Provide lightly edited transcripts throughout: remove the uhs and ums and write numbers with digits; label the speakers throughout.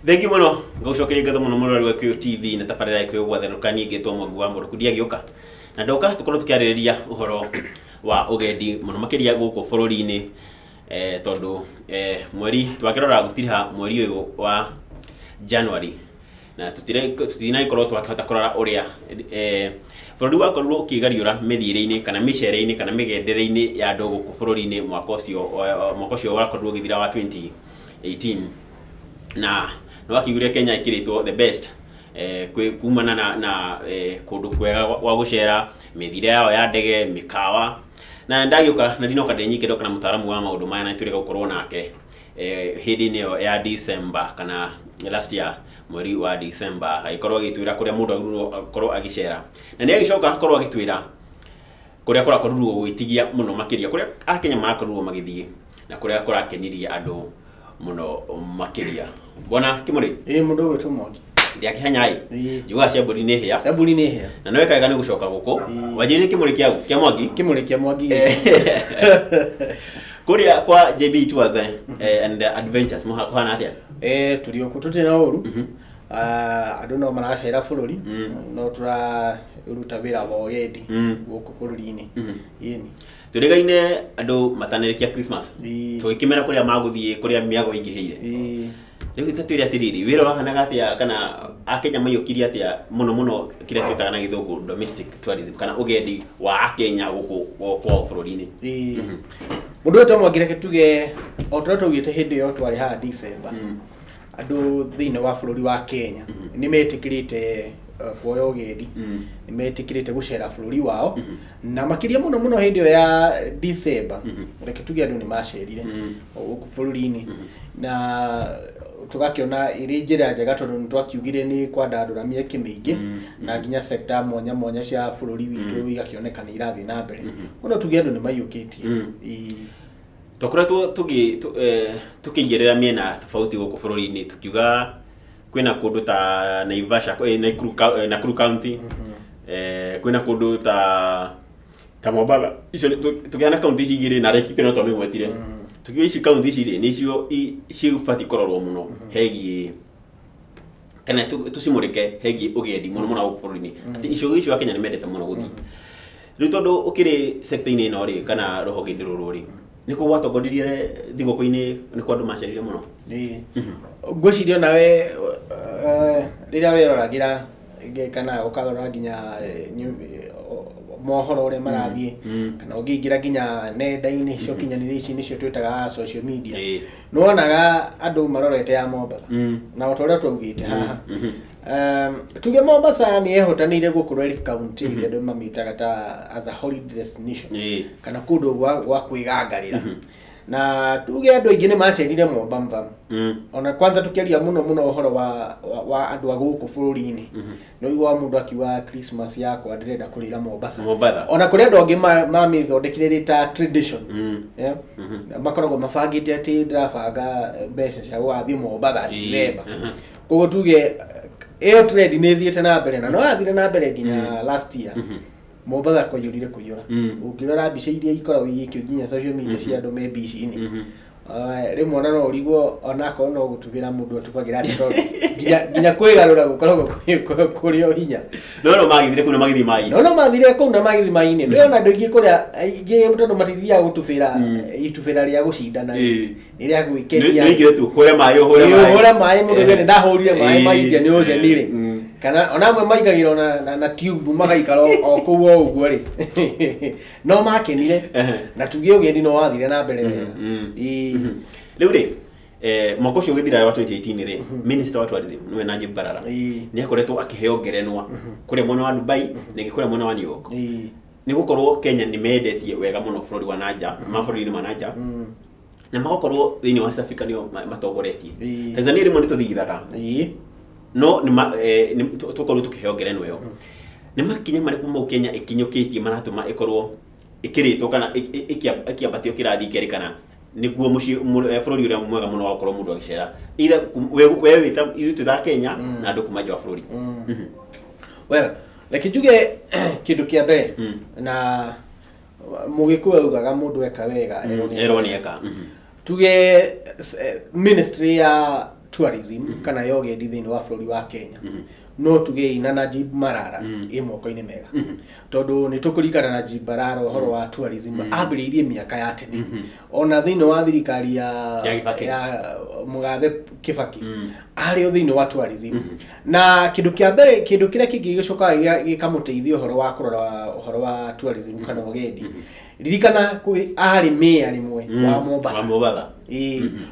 Speaker 1: Thengi muno ngaucokeria ngatho muno murori wa Kĩyũ TV na tabarĩra Kĩyũ gwatherũkani ngĩtwo Mwangi wa Mũrũkudia gĩũka na ndoka tukorwo tukiarĩrĩria uhoro wa ugendi muno makĩria gũkũ bũrũri-inĩ tondu mweri twakĩrora gũtiriha mweri ũyũ wa January na tutinagikorwo twakĩhota kũrora ũrĩa bũrũri wakorirwo ũkĩgariũra mĩthiĩre-inĩ kana mĩcere-inĩ kana mĩgendere-inĩ ya andũ gũkũ bũrũri-inĩ mwaka ũcio wakorirwo ũgĩthira wa 2018 na wakiguire Kenya ikiritwo the best kumana na kundu kwega wa gucera mithire yao ya ndege mikawa na ndagiuka na ndinoka ndenyike ndoka na mutaaramu wa maundu maya na tureka gukorwo nake hindi-inĩ ya December kana last year mweri wa December aikorwo agitwira kuria mundu akorwo agicera na ni agicoka akorwo agitwira kuria kurakorwo gwitigia muno makiria kuria akenya marakorwo magithie na kuria kurakenirie andu muno makiria bona Kimuri
Speaker 2: mundu gwitwo Mwangi
Speaker 1: ndiakihanyai juga ciamburi ni hia na no ekaga ni gucoka guku wajiri Kimuri kia Mwangi kuria kwa JB Tours and Adventures muhana atia
Speaker 2: turi oku tutina uru andu no maracera bururi no ruta wira wa ugendi guku bururi-ini yeni
Speaker 1: turigaine andu matanirikia Christmas twikimera kuria maguthie kuria miago ingihire riu tatwire atiriri wira wakanaga atia kana akenya mayukiria atia muno kiria twitaga na githungu domestic tourism kana ugendi wa akenya guku kwa bururi-ini
Speaker 2: mundu wetwo Mwangi reke tuge ototo ugite hindi yo twari ha December andu thiini wa bururi wa Kenya ni metikirite kuoya ugendi ni metikirite gucera bururi wao na makiria muno hindi ya December reke tuge andu ni macerire guku bururi-ini na tugakiona iri njira njega tondu twakiugire ni kwandandura mieke mingi na nginya sector mwanya cia bururi witu igakioneka ni irathi na mbere muno tuge andu ni mayukitie
Speaker 1: tokoretwo tukigerera miena tofauti guku bururi-ini tukiuga kwina kundu ta Naivasha Nakuru County kwina kundu ta Mombasa icio tugiana county igire na reki peno twamigwetire tukiuga ici county igire nicio cibati kororwo muno hegi kana tucimurike hegi ugendi muno guku bururi-ini ati icio Kenya ni mendete muno guthi riu tondu ukiri sector-ini ino ri kana ruhonge-ini ruru ri niko watongoririe thiguku-ini niko andu macerire muno
Speaker 2: ngwiciria nawe riria weroragira kana ukarora nginya mohoro uria marathie kana ungiingira nginya nenda-ini cio kinyanĩria ici nicio twitaga social media nuonaga andu marorete ya Mombasa na otoria twaugite haha tuge Mombasa ni ehotanire gukorwo iri county andu mamitaga ta as a holiday destination kana kundu gwa kwigangarira na tuge andu aingi ni macerire Mombasa ona kwanza tukiaria muno uhoro wa andu aguku bururi-ini no igwa mundu akiwa Christmas yakwa ndirenda kurira Mombasa ona kuri andu angi mamithondekire rita tradition makoragwo mabangite ati ndirabanga mbeca cia gwathie Mombasa December koguo tuge iyo trade ni thiete na mbere na no athire na mbere nginya last year Mombasa kuyurire kuyura ukirora mbica iria ikoragwo igikio nginya social media cia andu me busy-ini rimwe no urigwo onako no gutubira mundu atubagira ati nginya kwigarura gukoragwo kurio hinya
Speaker 1: no magithire kuna magithi mai
Speaker 2: no mathire kuna magithi mai-ini ndio na ndogi kuria aingi tondu matithia gutubira itubira ria gucindana ni ria gwikeria
Speaker 1: ni igire tu hore mai
Speaker 2: mundu gene ndahurire mai maindia ni ucenire kana ona amwe maigagira na tube magaikara o kuo uguo ri no makenire na tugie ugendi no wathire na mbere
Speaker 1: riu ri mwaka ucio githira wa 2018 ri minister wa tourism niwe Najib Balala ni akoretwo akiheo ngerenwa kuria mwena wa Dubai na kuria mwena wa New York ni gukorwo Kenya ni mendetie wega muno bururi wa nanja mabũrũri-inĩ ma nanja na magakorwo thiini wa East Africa nio matongoretie Tanzania rimwe nituthigithaga no ni tukorwo tukiheo ngerenwa iyo ni makinya mariku mau Kenya ikinyukitie maratuma ikorwo ikiritwo kana ikiambatio kirathi kerikana niguo bururi uria mwega muno wa gukorwo mundu agicera either we wita ithu ta Kenya na andu kuma nja wa bururi
Speaker 2: well like tuge kindu kia mbere na mugikuwa ugaga mundu eka wega
Speaker 1: eronieka
Speaker 2: tuge ministry ya tourism kana ya ũgendi thĩinĩ wa bũrũri wa Kenya no tuge ina Najib Marara moko-inĩ mega tondu nĩ tũkũringana na Najib Marara ũhoro wa tourism ambĩrĩirie mĩaka ya tene ona thĩinĩ wa thirikari ya Mũgathe Kibaki arĩ o thĩinĩ wa tourism na kĩndũ kĩa mbere kĩndũ kĩrĩa kĩngĩ gĩcokaga gĩkamũteithia ũhoro wa kũrora ũhoro wa tourism kana ũgendi ririkana kwi ari mea rimwe wa Mombasa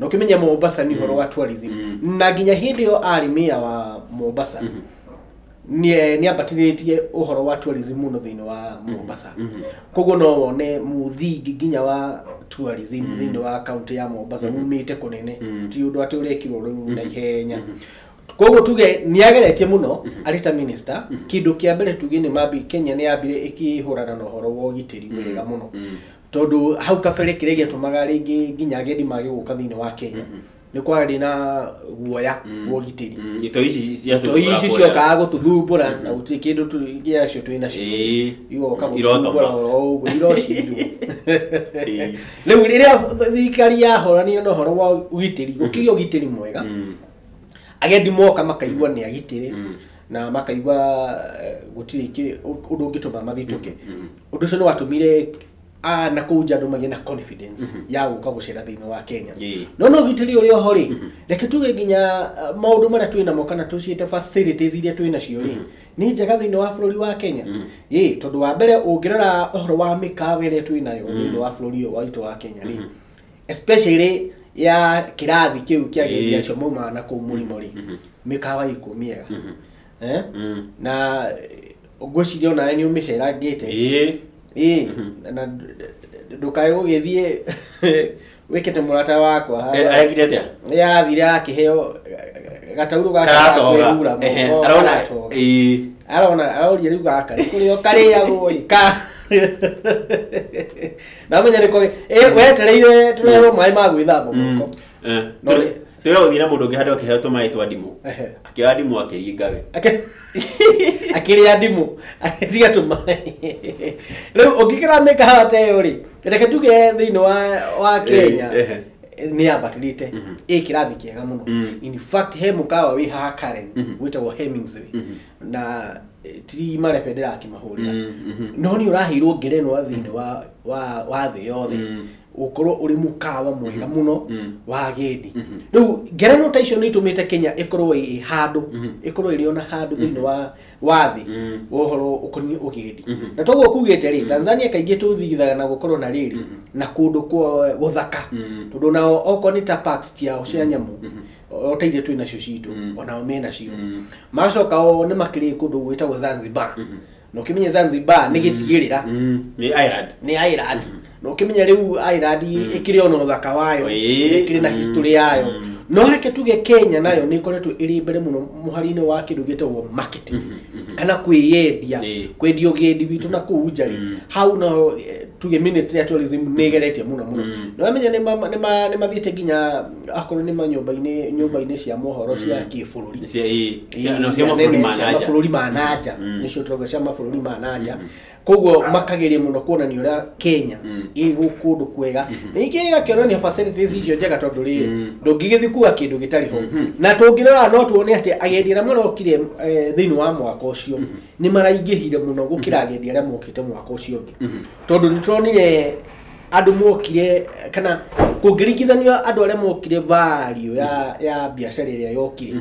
Speaker 2: no kimenya Mombasa ni horo wa tourism na ginya hindi yo ari mea wa Mombasa ni abatiritie uhoro wa tourism muno thini wa Mombasa koguo no wone muthingi ginya wa tourism thini wa county ya Mombasa mumite kunene ti undu ati urekirwo riu na ihenya koguo tuge ni ageretie muno arita minister kindu kia mbere tuge ni mabi Kenya ni yambire ikihurana na uhoro wa ugitiri wega muno tondu hau kabere kire gitumaga ringi ginya agendi magiguka thini wa Kenya ni kwari na guoya wa ugitiri
Speaker 1: ito ici
Speaker 2: ciokaga gututhumbura na guti kindu tugia cio twina cio igo kagutumbura o irociru riu riria thirikari yahorania na uhoro wa ugitiri gukigio ugitiri mwega agendi moka makaigua ni agitire na makaigua gutiri undu ngituma mathituke undu cio no watumire na kuja ndo magena confidence ya guka gucera thini wa Kenya no gitiri uri oho ri reke tuge ginya maundu mara twina mo kana tuciite facilities iria twina cio ri ni njega thini wa bũrũri wa Kenya tondu wa mbere ungirora uhoro wa mikawa iria twinayo thini wa bũrũri wa itu wa Kenya ri especially ya kirathi kiu kia gendi acio mauma na ku murimo ri mikawa ikumiega na ngwiciria ona ni umicera ngite na ndukae gugithie wikete murata wakwa
Speaker 1: agire atia
Speaker 2: yathire akiheo gatauru gaka
Speaker 1: karatoga
Speaker 2: arona auri riu gaka kurio kariagwo ka na menya niko wetereire turero mai ma gwithamba moko
Speaker 1: no tuyo uthira mundu ngi hado kiheo tumai twa ndimu akiwa ndimu akiringawe akiria ndimu tiga tumai riu ukikira meka hata yo ri reke tuge thini wa Kenya ni abatirite kirathi kiega muno in fact he mukawa wi haha Karen witagwo Hemingway na tiri marefedera akimahurira no ni urahirwo ngerenwa thini wa thi yothe ukorwo uri mukawa mwega muno wa gendi riu ngerenwa ta icio ni tumite Kenya ikorwo i handu ikorwo iri ona handu thini wa thi uhoro ukoni ugendi na toguo kugite ri Tanzania kaingi tuthithaga na gukorwo na riri na kundu kwa guthaka tondu nao okoni ta parks ciao cia nyamu oteire twina cio citu ona mena cio macoka o ni makiri kundu gwitagwo Zanzibar no kimenye Zanzibar ni gicigirira ni Island no kimenye riu Island ikiri ona uthaka wayo ikiri na history yayo no reke tuge Kenya nayo ni ikoretwo iri mbere muno muharine wa kindu gitagwo marketing kana kwiyendia kwendia ugendi witu na kuujari hau no tuge ministry ya tourism negeretie muno no amenya ni mathiete ginya akorwo ni nyumba-ini cia mohoro cia kibũrũri cia mabũrũri ma nanja nicio turoga cia mabũrũri ma nanja koguo makageria muno kuonania uria Kenya kundu kwega ningi gakionania facilities icio njega tondu ri ndungigithikua kindu gitari ho na tungirora no tuone ati agendi aria marokire thini wa mwaka ucio ni maraingihire muno gukira agendi aria mokite mwaka ucio ungi tondu ni turonire andu mokire kana kungirikithanio andu aria mokire value ya biashara iria yokire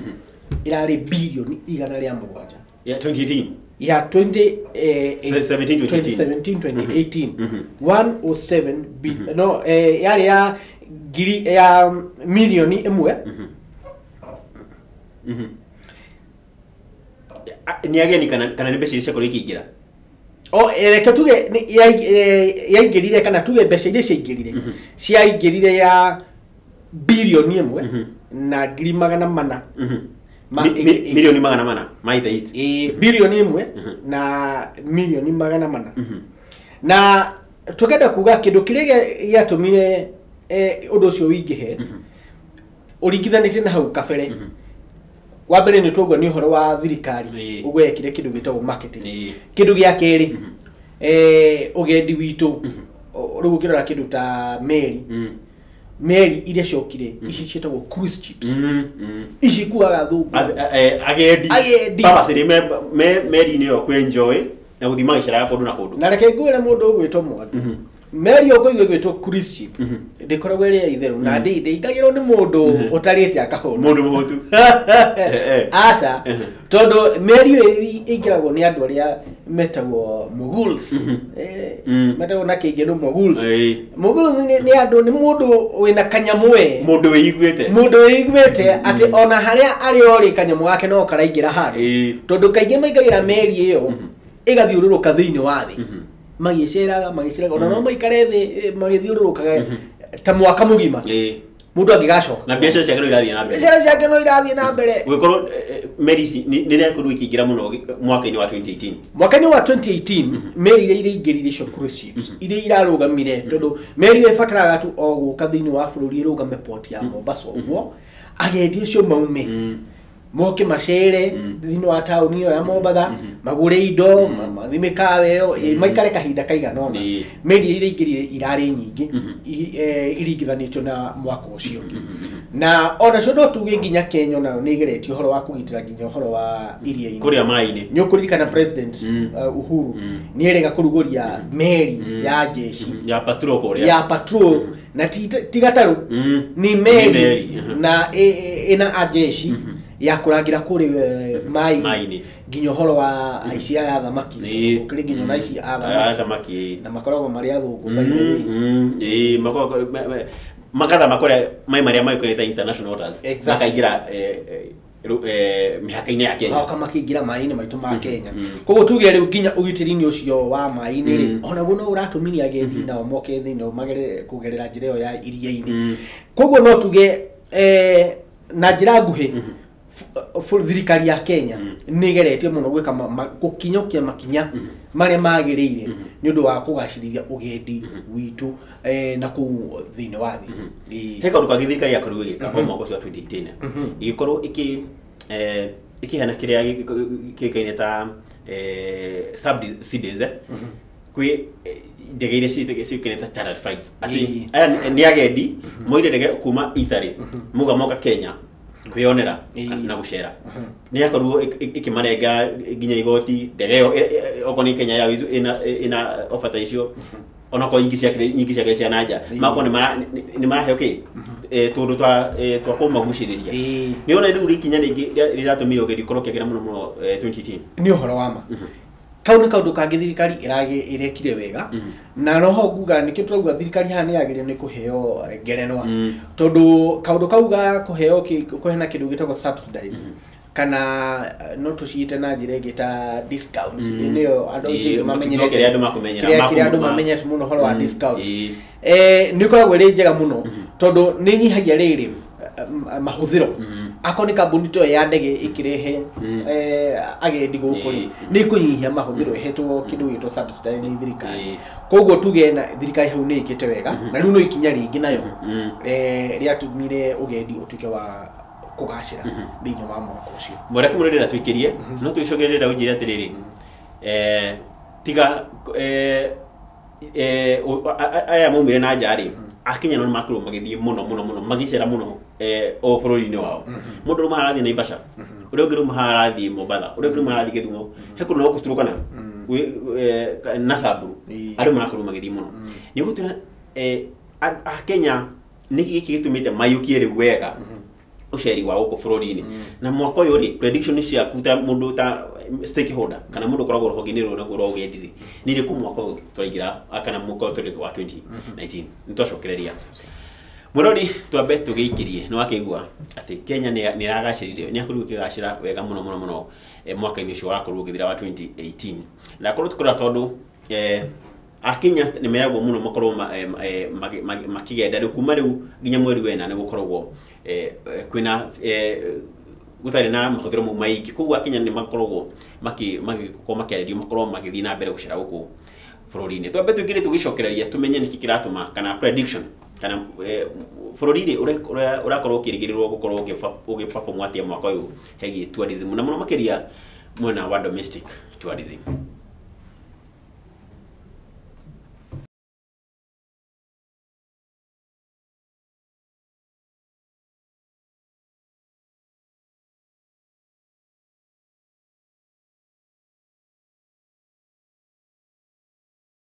Speaker 1: irari bilioni 107 ya 2018
Speaker 2: ya 2017-2018 107 billion no yari ya giri ya milioni imwe
Speaker 1: ni ageni kana ni mbeca iria ciakorwo ikiingira
Speaker 2: reke tuge yaingirire kana tuge mbeca iria ciaingirire ciaingirire ya bilioni imwe na ngiri 400
Speaker 1: milioni 400 maita it
Speaker 2: bilioni imwe na milioni 400 na tukenda kuga kindu kiria giatumire undu ucio wingihe uringithanite na hau kabere wa mbere ni tugwa ni uhoro wa thirikari ugwekire kindu gitagwo marketing kindu gia keri ugendi witu riu ukirora kindu ta meri meri iria ciokire ici cietagwo cruise ships ici kuaga thungu
Speaker 1: agendi baba siri meri ni yo kwenjoy na guthima gicera ya kundu na kundu
Speaker 2: na reke ngwire mundu ugwitwo Mwangi meri yo kuigwe gwitwo cruise ship ndikoragwo iri ya itheru na ndithagirwo ni mundu utarite akahona
Speaker 1: mundu muhutu
Speaker 2: asa todo meri iyo ingiragwo ni andu aria metagwo Mughals metagwo na kingi no Mughals ni andu ni mundu wina kanyamu we
Speaker 1: mundu
Speaker 2: wiguite ati ona haria ari ori kanyamu gake no karaingira handu todo kaingi maigagira meri iyo igathiururuka thiini wa thi magiceraga ona no maikare thi magithiururukaga ta mwaka mugima mundu angigacoka
Speaker 1: na biacara ciake no
Speaker 2: irathie na mbere
Speaker 1: gwikorwo meri ni rekuru ikingira muno mwaka-ini wa 2018
Speaker 2: mwaka-ini wa 2018 meri iria ingirire icio cruise ships iria irarugamire tondu meri ibataraga tu o guka thiini wa bururi irugame port ya Mombasa uguo agendi ucio maume moke macere thiini wa tauni iyo ya Mombasa magure indo mathimikawe yo maikare kahinda kaigana ona meri iria ingirire irari nyingi iringithanitio na mwaka ucio na ona cio no tuge nginya Kenya nayo ni igeretie uhoro wa kugitira nginya uhoro wa iria-ini
Speaker 1: kuria mai-ini
Speaker 2: ni ukuririkana president Uhuru ni erega kuruguria meri ya jeshi ya patrol na tigataru ni meri na ina ajeshi ya kurangira kuri mai nginya uhoro wa aici ya thamaki kuri nginya na aici ya
Speaker 1: thamaki
Speaker 2: na makoragwo mari athungu
Speaker 1: magatha makore mai maria maikurite international waters makaingira mihaka-ini ya Kenya
Speaker 2: kama kingira mai-ini maitu ma Kenya koguo tuge riu nginya ugitiri-ini ucio wa mai-ini ri ona guo no uratumiria agendi nao moke thiini magere kugerera njira iyo ya iria-ini koguo no tuge na njira nguhi thirikari ya Kenya nigeretie muno gwika gukinyokia makinya maria magirire ni undu wa kugacirithia ugendi witu na ku thiini wa thi
Speaker 1: he kaundu kagi thirikari yakorwo igika kwa mwaka ucio wa 2018 igikorwo ikihana kiria kikaine ta subsidies kwi ndege iria ciikine ta chartered flights ati aya ni agendi moire ndege kuma Italy muga moka Kenya kwionera na gucera ni akorwo ikimarenga nginya igoti ndegeo okoni Kenya ya izu ina offer icio ona ko nyingi ciake cia nanja mako ni marahe okay tundu twa kumaguciriria ni ona riu rikinya ringi riratumire ugendi korwo kiagira muno 2018
Speaker 2: ni uhoro wa ma kauni kaundu kangi thirikari irekire wega na noho nguga nikio turauga thirikari hani yagire ni kuheo ngerenwa tondu kaundu kauga kuheo kuhena kindu gitagwo subsidize kana no tuciite na njira ingita discounts niyo andu mamenyere
Speaker 1: kire
Speaker 2: andu mamenyete muno horo wa discount ni koragwo ri njega muno tondu ni nyihagia riri mahuthiro akoni kambuni to ya ndege ikirehe agendi gukuri ni kunyihia mahuthiro hetwo kindu gitwo subsidy ni thirikari koguo tuge na thirikari hau ni ikite wega na riu no ikinya ringi nayo riatumire ugendi utuke wa kugacira thiini wa mwaka ucio
Speaker 1: mureke murendera twikirie no tuicogerera ujire atiriri tiga aya maumire na njari akinya no makuru magithie muno magicera muno o bururi-ini wao mundu ruma harathi Naivasha uria ungi ruma harathi Mombasa uria ungi ruma harathi Githumo hekuru no guturukana na Samburu andu makuru magithie muno ni gutuna Kenya niki giki gitumite mayukie ri wega uceri wa uko bururi-ini na mwaka uyu ri prediction cia kuta mundu ta stakeholder kana mundu koragwo rohoginiro na goro ugendiri ni ri ku mwaka uyu turigira akana mwaka uyu wa 2019 nitwacokereria murori twambe tugiikirie no akigwa ati Kenya ni ragacirire ni akuru kigacira wega muno mwaka-ini ucio wakorwo githira wa 2018 na korwo tukora tondu akinya ni meragwo muno makorwo makigenda riu kuma riu nginya mweri wena ni gukoragwo kwina gutari na mahuthiro mu maiki koguo akinya ni makoragwo makiaredio makorwo magithii na mbere gucira guku bururi-ini twambe twikire tugicokereria tumenye niki kiratuma kana prediction kana bururi-ini urakorwo ukirigirirwo gukorwo ugiperform atia mwaka uyu hegi tourism na muno makiria mwena wa domestic tourism